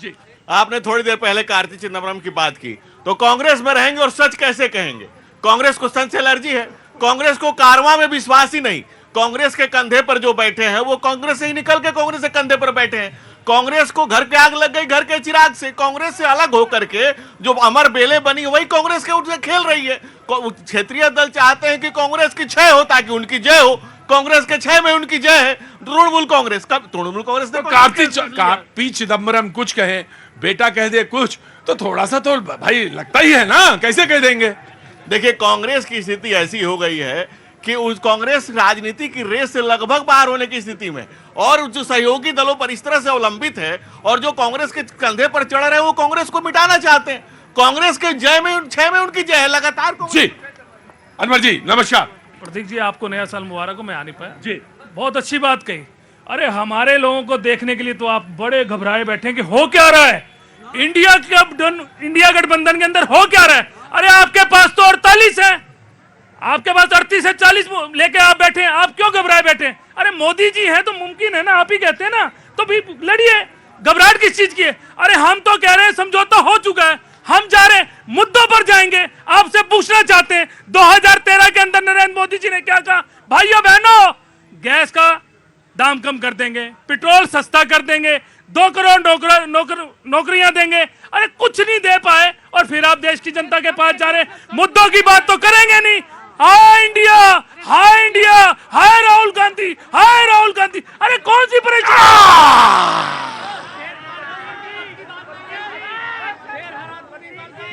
जी, आपने थोड़ी देर पहले कार्ति चिदम्बरम की बात की, तो कांग्रेस में रहेंगे और सच कैसे कहेंगे? कांग्रेस को संघ से एलर्जी है, कांग्रेस को कारवां में विश्वास ही नहीं। कांग्रेस के कंधे पर जो बैठे हैं वो कांग्रेस से ही निकल के कांग्रेस के कंधे पर बैठे हैं। कांग्रेस को घर के आग लग गई, घर के चिराग से। कांग्रेस से अलग होकर के जो अमर बेले बनी वही कांग्रेस के उनसे खेल रही है। क्षेत्रीय दल चाहते हैं कि कांग्रेस की क्षय हो ताकि उनकी जय हो। कांग्रेस के क्षय में उनकी जय है। तृणमूल कांग्रेस का तृणमूल कांग्रेस ने कार्ति चिदम्बरम कुछ कहे, बेटा कह दे कुछ, तो थोड़ा सा तो भाई लगता ही है ना, कैसे कह देंगे? देखिए, कांग्रेस की स्थिति ऐसी हो गई है कि उस कांग्रेस राजनीति की रेस से लगभग बाहर होने की स्थिति में, और जो सहयोगी दलों पर इस तरह से अवलंबित है और जो कांग्रेस के कंधे पर चढ़ रहे हैं वो कांग्रेस को मिटाना चाहते हैं। कांग्रेस के जय में क्षय में उनकी जय है लगातार। जी, अनवर जी नमस्कार। प्रतीक जी, आपको नया साल मुबारक हो। मैं आ नहीं पाया जी, बहुत अच्छी बात कही। अरे हमारे लोगों को देखने के लिए तो आप बड़े घबराए बैठे कि हो क्या रहा है इंडिया गठबंधन के अंदर, हो क्या रहा है। अरे आपके पास तो 48 है, आपके पास 38 से 40 लेके आप बैठे हैं, आप क्यों घबराए बैठे हैं? अरे मोदी जी हैं तो मुमकिन है ना, आप ही कहते हैं ना, तो भी लड़िए, घबराहट किस चीज की है? अरे हम तो कह रहे हैं समझौता हो चुका है, हम जा रहे हैं, मुद्दों पर जाएंगे। आपसे पूछना चाहते हैं 2013 के अंदर नरेंद्र मोदी जी ने क्या कहा? भाइयों बहनों, गैस का दाम कम कर देंगे, पेट्रोल सस्ता कर देंगे, 2 करोड़ नौकरियां देंगे। अरे कुछ नहीं दे पाए और फिर आप देश की जनता के पास जा रहे हैं, मुद्दों की बात तो करेंगे नहीं। हाय इंडिया, हाय इंडिया, हाय राहुल गांधी, हाय राहुल गांधी। अरे कौन सी परेशानी?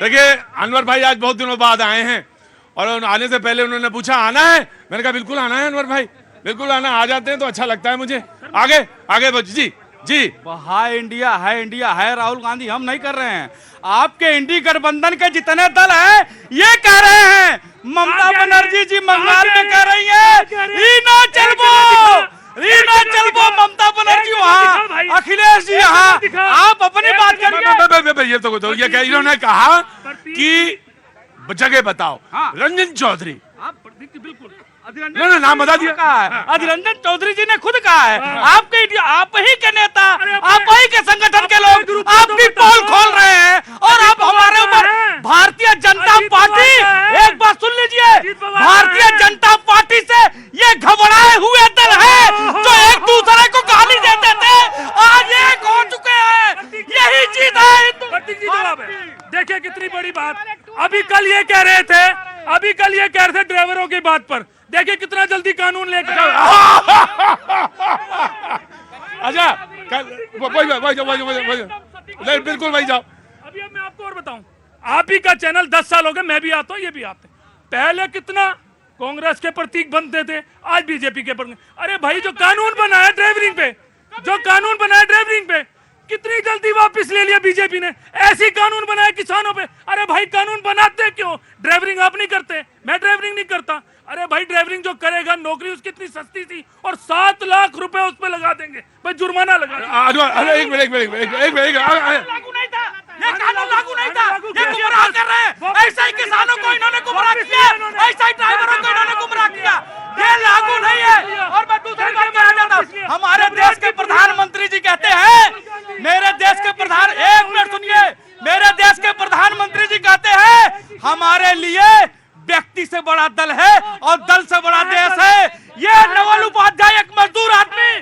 देखिए अनवर भाई आज बहुत दिनों बाद आए हैं और आने से पहले उन्होंने पूछा आना है, मैंने कहा बिल्कुल आना है अनवर भाई, बिल्कुल आना, आ जाते हैं तो अच्छा लगता है मुझे। आगे आगे जी जी। हाय इंडिया, हाय इंडिया, हाय राहुल गांधी हम नहीं कर रहे हैं। आपके इंडी गठबंधन के जितने दल हैं ये कह रहे हैं। ममता बनर्जी जी बंगाल में कह रही है रीना चलबो, ममता बनर्जी वहाँ, अखिलेश जी यहाँ। आप अपनी बात करिए। ये तो ये इन्होंने कहा कि जगह बताओ। रंजन चौधरी, बिल्कुल नहीं नाम बता दिया। अधीर रंजन चौधरी जी ने खुद कहा है, आपके आप ही के नेता, आप ही के संगठन के लोग आपकी पोल खोल रहे हैं और आप हमारे ऊपर। भारतीय जनता पार्टी, एक बात सुन लीजिए, भारतीय जनता पार्टी से ये घबराए हुए दल है जो एक दूसरे को गाली देते थे, आज एक हो चुके हैं। यही चीज है। प्रतीक जी जवाब है। देखिए कितनी बड़ी बात। अभी कल ये कह रहे थे ड्राइवरों की बात पर, देखिए कितना जल्दी कानून लेकर। अच्छा बिल्कुल भाई जाओ। अभी अब मैं आपको और बताऊं, आप ही का चैनल 10 साल हो गए, मैं भी आता हूं, ये भी आते हैं। पहले कितना कांग्रेस के प्रतीक बनते थे, आज बीजेपी के पर। अरे भाई जो कानून बनाया ड्राइवरिंग पे, कितनी जल्दी वापस ले लिया बीजेपी ने। ऐसी कानून बनाया किसानों पे। अरे भाई कानून बनाते क्यों? ड्राइवरिंग आप नहीं करते, मैं ड्राइवरिंग नहीं करता। अरे भाई ड्राइवरिंग जो करेगा, नौकरी उसकी इतनी सस्ती थी और 7 लाख रुपए उस पे लगा देंगे, भाई जुर्माना लगा देंगे। एक मिनट लागू नहीं था, ये कानून लागू नहीं था, ये गुमराह कर रहे हैं। ऐसा ही किसानों को इन्होंने गुमराह किया, ऐसा ही ड्राइवरों को इन्होंने गुमराह किया। ये लागू नहीं है। और मैं दूसरी बात कहना चाहता हूँ, हमारे देश के प्रधानमंत्री जी कहते हैं, मेरे देश के प्रधान, एक मिनट सुनिए, मेरे देश के प्रधानमंत्री जी कहते हैं हमारे लिए व्यक्ति से बड़ा दल है और दल से बड़ा देश है। ये नवल उपाध्याय एक मजदूर आदमी,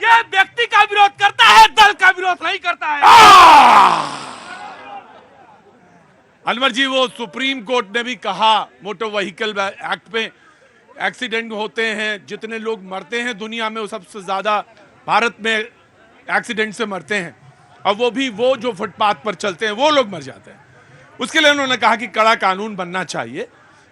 ये व्यक्ति का विरोध करता है, दल का विरोध नहीं करता है। अनवर जी, वो सुप्रीम कोर्ट ने भी कहा मोटर व्हीकल एक्ट में एक्सीडेंट होते हैं, जितने लोग मरते हैं दुनिया में वो सबसे ज्यादा भारत में एक्सीडेंट से मरते हैं, और वो भी वो जो फुटपाथ पर चलते हैं वो लोग मर जाते हैं। उसके लिए उन्होंने कहा कि कड़ा कानून बनना चाहिए।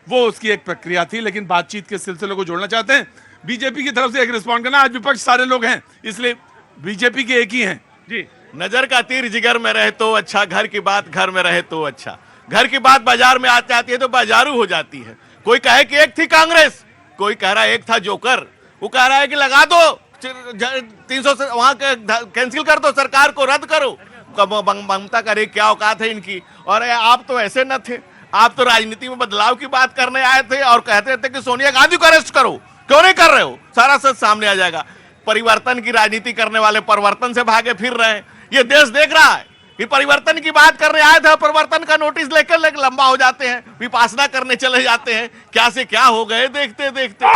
वो उसकी एक प्रक्रिया थी, लेकिन बातचीत के सिलसिले को जोड़ना चाहते हैं। बीजेपी की तरफ से एक रिस्पॉन्ड करना, आज विपक्ष सारे लोग हैं इसलिए बीजेपी के एक ही हैं जी। नजर का तीर जिगर में रहे तो अच्छा, घर की बात घर में रहे तो अच्छा। घर की बात बाजार में आती है तो बाजारू हो जाती है। कोई कहे कि एक थी कांग्रेस, कोई कह रहा है एक था जोकर। वो कह रहा है कि लगा दो 300 से वहां कैंसिल कर दो, सरकार को रद्द करो। ममता करे क्या औकात है इनकी। और आप तो ऐसे न थे, आप तो राजनीति में बदलाव की बात करने आए थे और कहते थे कि सोनिया गांधी को अरेस्ट करो, क्यों नहीं कर रहे हो? सारा सच सामने आ जाएगा। परिवर्तन की राजनीति करने वाले परिवर्तन से भागे फिर रहे हैं। ये देश देख रहा है कि परिवर्तन की बात करने आए थे, परिवर्तन का नोटिस लेकर लंबा हो जाते हैं, विपासना करने चले जाते हैं, क्या से क्या हो गए देखते देखते।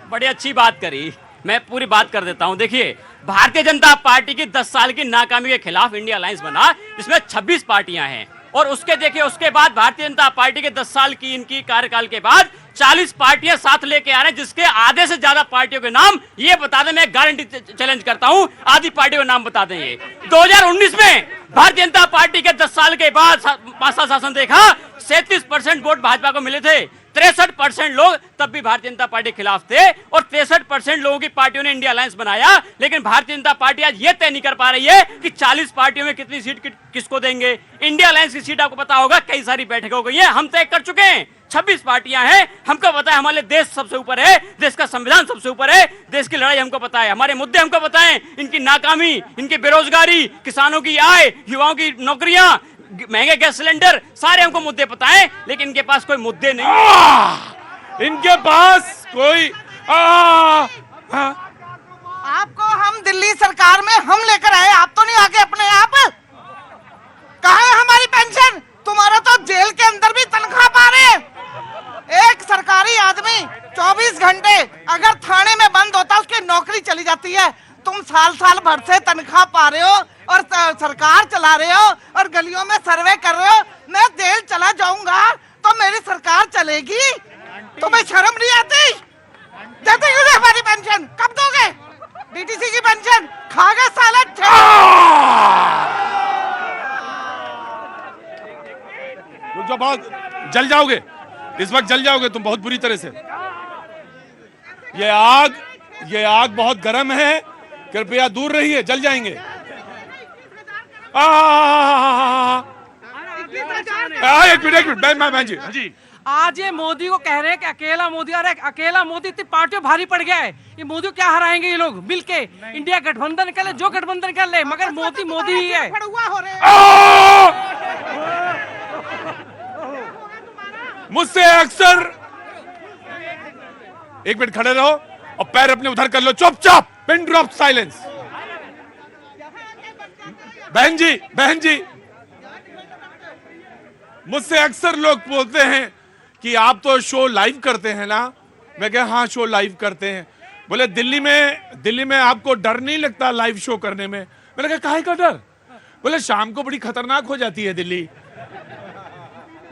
बड़ी अच्छी बात करी, मैं पूरी बात कर देता हूं। देखिए, भारतीय जनता पार्टी की 10 साल की नाकामी के खिलाफ इंडिया अलायंस बना, जिसमें 26 पार्टियां हैं। और उसके देखिए, उसके बाद भारतीय जनता पार्टी के 10 साल की इनकी कार्यकाल के बाद 40 पार्टियां साथ लेके आ रहे हैं, जिसके आधे से ज्यादा पार्टियों के नाम ये बता दें, मैं गारंटी चैलेंज करता हूं, आधी पार्टियों के नाम बता दें। ये 2019 में भारतीय जनता पार्टी के 10 साल के बाद 5 साल शासन देखा, 37% वोट भाजपा को मिले थे। 63% लोग तब भी भारतीय जनता पार्टी के खिलाफ थे और 63% लोगों की पार्टियों ने इंडिया अलायंस बनाया। लेकिन भारतीय जनता पार्टी आज ये तय नहीं कर पा रही है कि 40 पार्टियों में कितनी सीट किसको देंगे। इंडिया अलायंस की सीट आपको पता होगा, कई सारी बैठकें हो गई हैं, हम तय कर चुके हैं। 26 पार्टियां हैं, हमको पता है हमारे देश सबसे ऊपर है, देश का संविधान सबसे ऊपर है, देश की लड़ाई हमको पता है, हमारे मुद्दे हमको पता है, इनकी नाकामी, इनकी बेरोजगारी, किसानों की आय, युवाओं की नौकरियां, महंगे गैस सिलेंडर, सारे हमको मुद्दे पता है। लेकिन इनके पास कोई मुद्दे नहीं। इनके पास कोई आपको हम दिल्ली सरकार में हम लेकर आए, आप तो नहीं आगे अपने आप। कहाँ है हमारी पेंशन? तुम्हारा तो जेल के अंदर भी तनख्वाह पा रहे हैं। एक सरकारी आदमी 24 घंटे अगर थाने में बंद होता, उसकी नौकरी चली जाती है। तुम साल साल भर से तनख्वाह पा रहे हो और सरकार चला रहे हो और गलियों में सर्वे कर रहे हो। मैं जेल चला जाऊंगा तो मेरी सरकार चलेगी? तुम्हें शर्म नहीं आती? देते क्यों नहीं हमारी पेंशन? कब दोगे डीटीसी की पेंशन? खा गए साला। जो बहुत जल जाओगे, इस वक्त जल जाओगे तुम बहुत बुरी तरह से। ये आग बहुत गर्म है, कृपया दूर रहिए, जल जाएंगे। एक मिनट बहन जी, आज ये मोदी को कह रहे हैं कि अकेला मोदी, अरे अकेला मोदी इतनी पार्टियों भारी पड़ गया है, ये मोदी को क्या हराएंगे ये लोग मिलके? इंडिया गठबंधन कर ले, जो गठबंधन कर ले, मगर मोदी मोदी ही है। मुझसे अक्सर, एक मिनट खड़े रहो और पैर अपने उधर कर लो, चुपचाप, पिन ड्रॉप साइलेंस। बहन जी, मुझसे अक्सर लोग बोलते हैं कि आप तो शो लाइव करते हैं ना। मैं कहा हाँ, शो लाइव करते हैं। बोले दिल्ली में आपको डर नहीं लगता लाइव शो करने में? मैंने कहा काहे का डर? बोले शाम को बड़ी खतरनाक हो जाती है दिल्ली।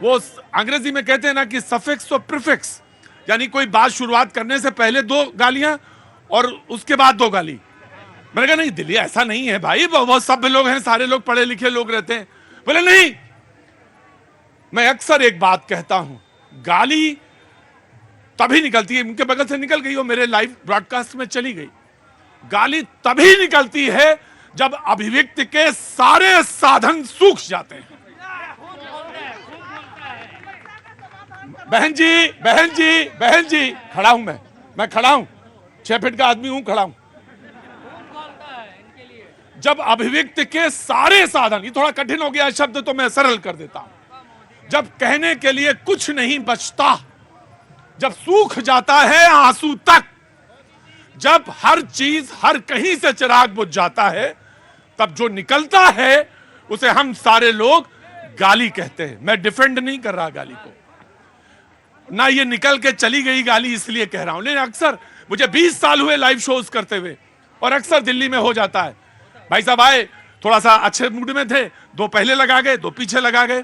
वो अंग्रेजी में कहते हैं ना कि सफिक्स और प्रीफिक्स, यानी कोई बात शुरुआत करने से पहले 2 गालियां और उसके बाद 2 गाली। मैंने कहा नहीं, दिल्ली ऐसा नहीं है भाई, बहुत सभ्य लोग हैं, सारे लोग पढ़े लिखे लोग रहते हैं। बोले नहीं, मैं अक्सर एक बात कहता हूं, गाली तभी निकलती है, उनके बगल से निकल गई, वो मेरे लाइव ब्रॉडकास्ट में चली गई। गाली तभी निकलती है जब अभिव्यक्ति के सारे साधन सूख जाते हैं। बहन जी, खड़ा हूं मैं खड़ा हूं, 6 फीट का आदमी हूं, खड़ा हूं। जब अभिव्यक्ति के सारे साधन, ये थोड़ा कठिन हो गया शब्द तो मैं सरल कर देता हूं, जब कहने के लिए कुछ नहीं बचता, जब सूख जाता है आंसू तक, जब हर चीज हर कहीं से चिराग बुझ जाता है, तब जो निकलता है उसे हम सारे लोग गाली कहते हैं। मैं डिफेंड नहीं कर रहा गाली को, ना ये निकल के चली गई गाली इसलिए कह रहा हूं। लेकिन अक्सर मुझे 20 साल हुए लाइव शोज करते हुए, और अक्सर दिल्ली में हो जाता है। भाई साहब आए, थोड़ा सा अच्छे मूड में थे, 2 पहले लगा गए, 2 पीछे लगा गए।